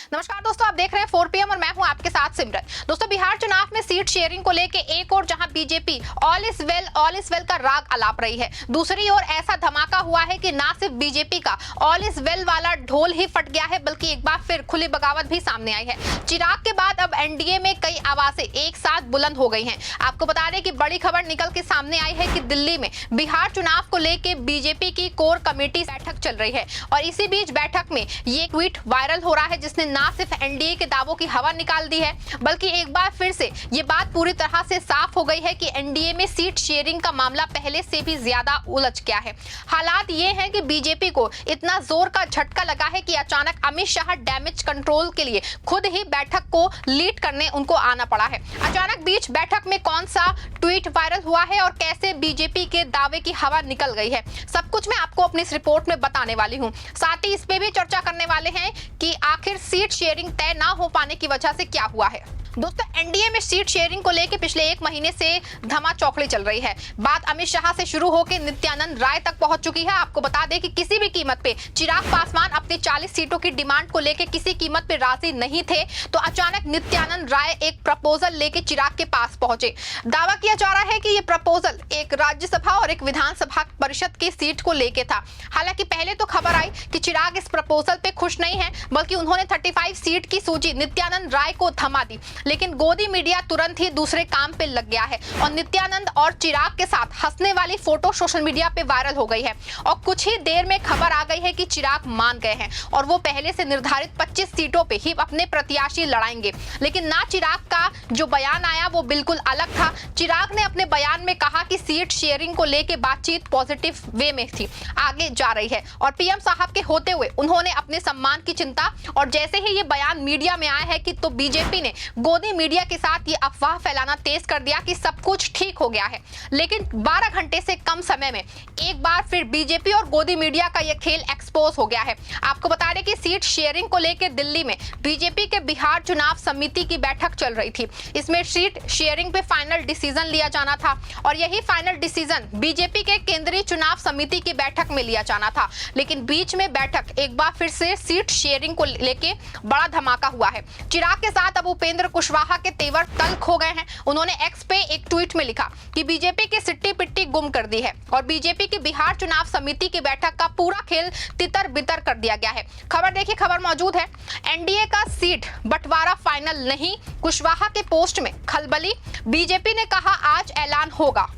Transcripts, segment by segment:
नमस्कार दोस्तों, आप देख रहे हैं 4 PM और मैं हूं आपके साथ सिमरन। दोस्तों, बिहार चुनाव में सीट शेयरिंग को लेके एक और जहां बीजेपी ऑल इज वेल का राग अलाप रही है, दूसरी ओर ऐसा धमाका हुआ है कि ना सिर्फ बीजेपी का ऑल इज वेल वाला ढोल ही फट गया है, बल्कि एक बार फिर खुली बगावत भी सामने आई है। चिराग के बाद अब एनडीए में कई आवाजें एक साथ बुलंद हो गई हैं। आपको बता दें कि बड़ी खबर निकल के सामने आई है कि दिल्ली में बिहार चुनाव को लेके बीजेपी की कोर कमेटी बैठक चल रही है और इसी बीच बैठक में ये ट्वीट वायरल हो रहा है जिसने ना सिर्फ एनडीए के दावों की हवा निकाल दी है, बल्कि एक बार फिर से ये बात पूरी तरह से साफ हो गई है कि एनडीए में सीट शेयरिंग का मामला पहले से भी ज्यादा उलझ गया है। हालात ये हैं कि बीजेपी को इतना जोर का झटका लगा है कि अचानक अमित शाह डैमेज कंट्रोल के लिए खुद ही बैठक को लीड करने उनको आना पड़ा है। अचानक बीच बैठक में कौन सा ट्वीट वायरल हुआ है और कैसे बीजेपी के दावे की हवा निकल गई है, सब कुछ मैं आपको अपनी इस रिपोर्ट में बताने वाली हूँ। साथ ही इस पे भी चर्चा करने वाले हैं कि आखिर सीट शेयरिंग तय ना हो पाने की वजह से क्या हुआ है। दोस्तों, एनडीए में सीट शेयरिंग को लेकर पिछले एक महीने से धमाचौकड़ी चल रही है। बात अमित शाह से शुरू होकर नित्यानंद राय तक पहुंच चुकी है। आपको बता दें कि किसी भी कीमत पे चिराग पासवान अपनी 40 सीटों की डिमांड को लेकर किसी कीमत पे राजी नहीं थे, तो अचानक नित्यानंद राय एक प्रपोजल लेके चिराग के पास पहुंचे। दावा किया जा रहा है कि ये प्रपोजल एक राज्यसभा और एक विधानसभा परिषद की सीट को लेके था। हालांकि पहले तो खबर आई कि चिराग इस प्रपोजल पे खुश नहीं है, बल्कि उन्होंने 35 सीट की सूची नित्यानंद राय को थमा दी। लेकिन गोदी मीडिया तुरंत ही दूसरे काम पे लग गया है और नित्यानंद और चिराग के साथ हंसने वाली फोटो सोशल मीडिया पे वायरल हो गई है और कुछ ही देर में खबर आ गई है कि चिराग मान गए हैं और वो पहले से निर्धारित 25 सीटों पे ही अपने प्रत्याशी लड़ाएंगे। लेकिन ना चिराग का जो बयान आया वो बिल्कुल अलग था। चिराग ने अपने बयान में कहा कि सीट शेयरिंग को लेकर बातचीत पॉजिटिव वे में थी, आगे जा रही है और पीएम साहब के होते हुए उन्होंने अपने सम्मान की चिंता, और जैसे ही ये बयान मीडिया में आया है कि तो बीजेपी ने गोदी मीडिया के साथ ये अफवाह फैलाना तेज कर दिया कि सब कुछ ठीक हो गया है। लेकिन 12 घंटे से कम समय में एक बार फिर बीजेपी और गोदी मीडिया का ये खेल एक्सपोज हो गया है। आपको बता दें कि सीट शेयरिंग को लेकर दिल्ली में बीजेपी के बिहार चुनाव समिति की बैठक चल रही थी। इसमें सीट शेयरिंग पे फाइनल डिसीजन लिया जाना था और यही फाइनल डिसीजन बीजेपी के केंद्रीय चुनाव समिति की बैठक में लिया जाना था। लेकिन बीच में बैठक एक बार फिर से सीट शेयरिंग को लेके बड़ा धमाका हुआ है। चिराग के साथ अब उपेंद्र कुशवाहा के तेवर तल्ख हो गए हैं। उन्होंने एक्स पे एक ट्वीट में लिखा कि बीजेपी की सिट्टी पिट्टी गुम कर दी है और बीजेपी की बिहार चुनाव समिति की बैठक का पूरा खेल तितर बितर कर दिया गया है। खबर देखिए, खबर मौजूद है। एनडीए का सीट बंटवारा फाइनल नहीं, कुशवाहा के पोस्ट में खलबली, बीजेपी ने कहा आज ऐलान होगा।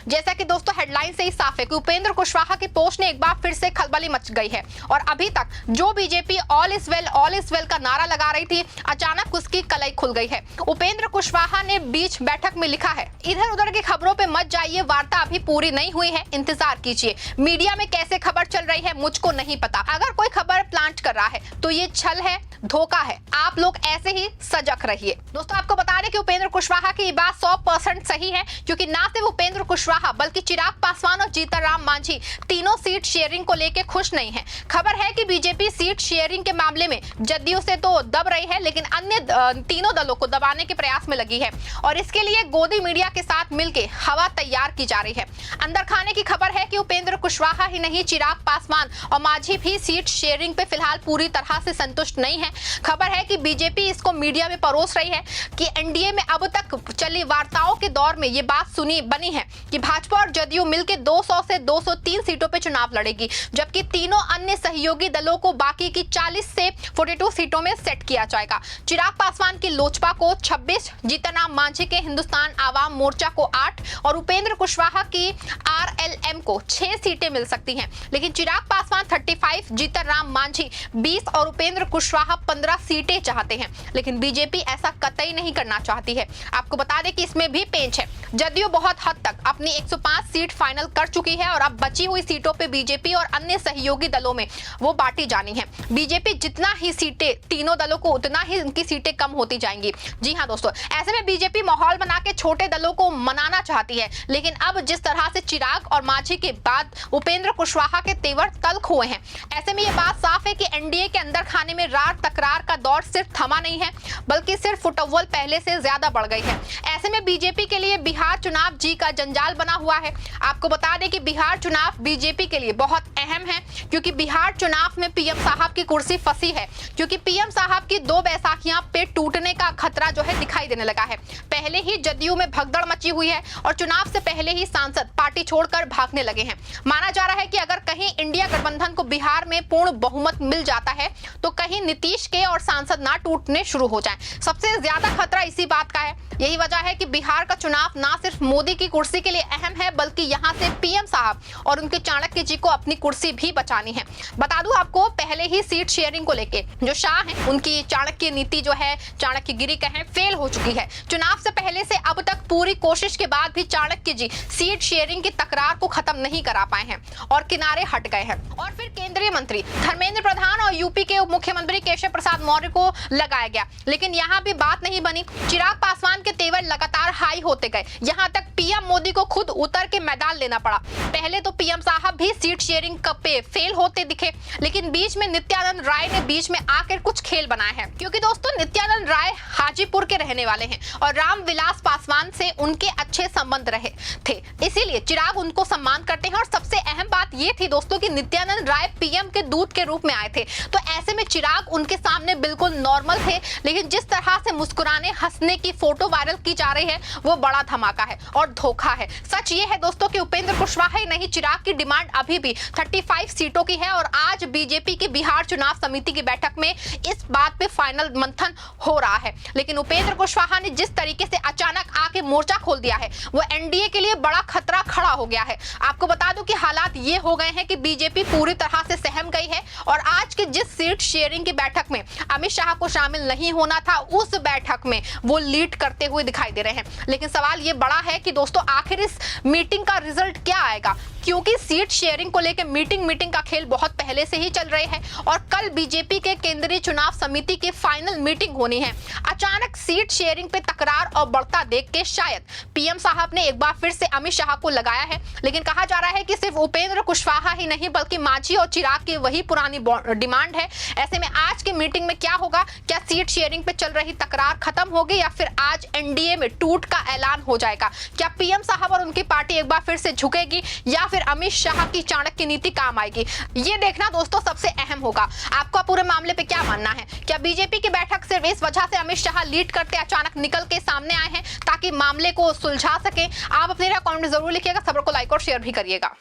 जैसा कि दोस्तों हेडलाइन से ही साफ है कि उपेंद्र कुशवाहा की पोस्ट ने एक बार फिर से खलबली मच गई है और अभी तक जो बीजेपी ऑल इज वेल का नारा लगा रही थी, अचानक उसकी कलई खुल गई है। उपेंद्र कुशवाहा ने बीच बैठक में लिखा है, इधर उधर की खबरों पे मत जाइए, वार्ता अभी पूरी नहीं हुई है, इंतजार कीजिए। मीडिया में कैसे खबर चल रही है मुझको नहीं पता। अगर कोई खबर प्लांट कर रहा है तो ये छल है, धोखा है। आप लोग ऐसे ही सजग रहिए। दोस्तों, आपको बता दें कि उपेंद्र कुशवाहा की बात 100% सही है, क्योंकि ना सिर्फ उपेंद्र कुशवाहा बल्कि चिराग पासवान और जीतनराम मांझी तीनों सीट शेयरिंग को लेकर खुश नहीं है। खबर है कि बीजेपी सीट शेयरिंग के मामले में जदयू से तो दब रही है, लेकिन अन्य तीनों दलों को दबाने के प्रयास में लगी है और इसके लिए गोदी मीडिया के साथ मिलकर हवा तैयार की जा रही है। अंदर खाने की खबर है कि उपेंद्र कुशवाहा ही नहीं, चिराग पासवान और मांझी भी सीट शेयरिंग पे फिलहाल पूरी तरह से संतुष्ट नहीं है। खबर है कि बीजेपी इसको मीडिया में परोस रही है कि एनडीए में अब तक चली वार्ताओं के दौर में ये बात बनी है कि भाजपा और जदयू मिलकर 200 से 203 सीटों पे चुनाव लड़ेगी, जबकि तीनों अन्य सहयोगी दलों को बाकी की 40 से 42 सीटों में सेट किया जाएगा। चिराग पासवान की लोजपा को 26, जीतनराम मांझी के हिंदुस्तान आवाम मोर्चा को 8 और उपेंद्र कुशवाहा की आरएलएम को 6 सीटें मिल सकती हैं। लेकिन चिराग पासवान 35, जीतनराम मांझी 20 और उपेंद्र कुशवाहा 15 सीटें चाहते हैं, लेकिन बीजेपी ऐसा कतई नहीं करना चाहती है। आपको बता दें कि इसमें भी पेंच है। जदयू बहुत हद तक अपनी 105 सीट फाइनल कर चुकी है और अब बची हुई सीटों पे बीजेपी और अन्य सहयोगी दलों में वो बांटी जानी है। बीजेपी जितना ही सीटें तीनों दलों को, उतना ही उनकी सीटें कम होती जाएंगी। जी हाँ दोस्तों, ऐसे में बीजेपी माहौल बना के छोटे दलों को मनाना चाहती है, लेकिन अब जिस तरह से चिराग और मांझी के बाद उपेंद्र कुशवाहा के तेवर तल्ख हुए हैं, ऐसे में ये बात साफ है कि एनडीए के अंदर खाने में रार तकरार का दौर सिर्फ थमा नहीं है, बल्कि सिर्फ फुटअव्वल पहले से ज्यादा बढ़ गई है। ऐसे में बीजेपी के लिए बिहार चुनाव जी का जंजाल बना हुआ है। आपको बता दें कि बिहार चुनाव बीजेपी के लिए बहुत अहम है, क्योंकि बिहार चुनाव में पीएम साहब की कुर्सी फंसी है, क्योंकि पीएम साहब की 2 बैसाखियां पे टूटने का खतरा जो है दिखाई देने लगा है। पहले ही जदयू में भगदड़ मची हुई है और चुनाव से पहले ही सांसद पार्टी छोड़कर भागने लगे हैं। माना जा रहा है कि अगर कहीं इंडिया गठबंधन को बिहार में पूर्ण बहुमत मिल जाता है तो कहीं नीतीश के और सांसद ना टूटने शुरू हो जाएं। सबसे ज्यादा खतरा इसी बात का है। यही वजह है कि बिहार का चुनाव ना सिर्फ मोदी की कुर्सी के लिए अहम है, बल्कि यहां से पीएम साहब और उनके चाणक्य जी को अपनी कुर्सी भी बचानी है। बता दूं आपको, पहले ही सीट शेयरिंग को लेके जो शाह हैं, उनकी चाणक्य नीति जो है, चाणक्य गिरी कहें, फेल हो चुकी है। चुनाव से पहले से अब तक पूरी कोशिश के बाद भी चाणक्य जी सीट शेयरिंग की तकरार को खत्म नहीं करा पाए हैं और किनारे हट गए हैं। और फिर केंद्रीय मंत्री धर्मेंद्र प्रधान और यूपी के उप मुख्यमंत्री केशव प्रसाद मौर्य को लगाया गया, लेकिन यहाँ भी बात नहीं बनी। चिराग पासवान के तेवर लगातार हाई होते गए, यहाँ तक पीएम मोदी को खुद उतर के मैदान लेना पड़ा। पहले तो पीएम साहब भी सीट शेयरिंग पे फेल होते दिखे, लेकिन बीच में नित्यानंद राय ने बीच में आकर कुछ खेल बनाए हैं, क्योंकि दोस्तों नित्यानंद राय हाजीपुर के रहने वाले हैं और रामविलास पासवान से उनके अच्छे संबंध रहे थे, इसीलिए चिराग उनको सम्मान करते हैं। और सबसे अहम बात ये थी दोस्तों कि नित्यानंद राय पीएम के दूत के रूप में आए थे, तो ऐसे में चिराग उनके सामने बिल्कुल नॉर्मल थे। लेकिन जिस तरह से मुस्कुराने हंसने की फोटो वायरल की जा रही है, वो बड़ा धमाका है और धोखा है। सच ये है दोस्तों कि उपेंद्र कुशवाहा ही नहीं, चिराग की डिमांड अभी भी 35 सीटों की है। और आज बीजेपी की बिहार चुनाव समिति की बैठक में इस बात पे फाइनल मंथन हो रहा है। लेकिन उपेंद्र कुशवाहा ने जिस तरीके से अचानक आके मोर्चा खोल दिया है, वो एनडीए के लिए बड़ा खतरा खड़ा हो गया है। आपको बता दूं कि हालात ये हो गए हैं कि बीजेपी पूरी तरह से सहम गई है और आज की जिस सीट शेयरिंग की बैठक में अमित शाह को शामिल नहीं होना था, उस बैठक में वो लीड करते हुए दिखाई दे रहे हैं। लेकिन सवाल ये बड़ा है कि दोस्तों आखिर इस मीटिंग का रिजल्ट क्या आएगा, क्योंकि सीट शेयरिंग को लेकर मीटिंग का खेल बहुत पहले से ही चल रहे हैं और कल बीजेपी के केंद्रीय चुनाव समिति की फाइनल मीटिंग होनी है। अचानक सीट शेयरिंग पे तकरार और बढ़ता देख के शायद पीएम साहब ने एक बार फिर से अमित शाह को लगाया है। लेकिन कहा जा रहा है कि सिर्फ उपेंद्र कुशवाहा ही नहीं, बल्कि मांझी और चिराग की वही पुरानी डिमांड है। ऐसे में आज की मीटिंग में क्या होगा, क्या सीट शेयरिंग पे चल रही तकरार खत्म होगी या फिर आज एनडीए में टूट का ऐलान हो जाएगा? क्या पीएम साहब और उनकी पार्टी एक बार फिर से झुकेगी या फिर अमित शाह की चाणक्य नीति काम आएगी? ये देखना दोस्तों सबसे अहम होगा। आपका पूरे मामले पे क्या मानना है? क्या बीजेपी की बैठक सिर्फ इस वजह से अमित शाह लीड करते अचानक निकल के सामने आए हैं ताकि मामले को सुलझा सके? आप अपने कमेंट में जरूर लिखिएगा। खबर को लाइक और शेयर भी करिएगा।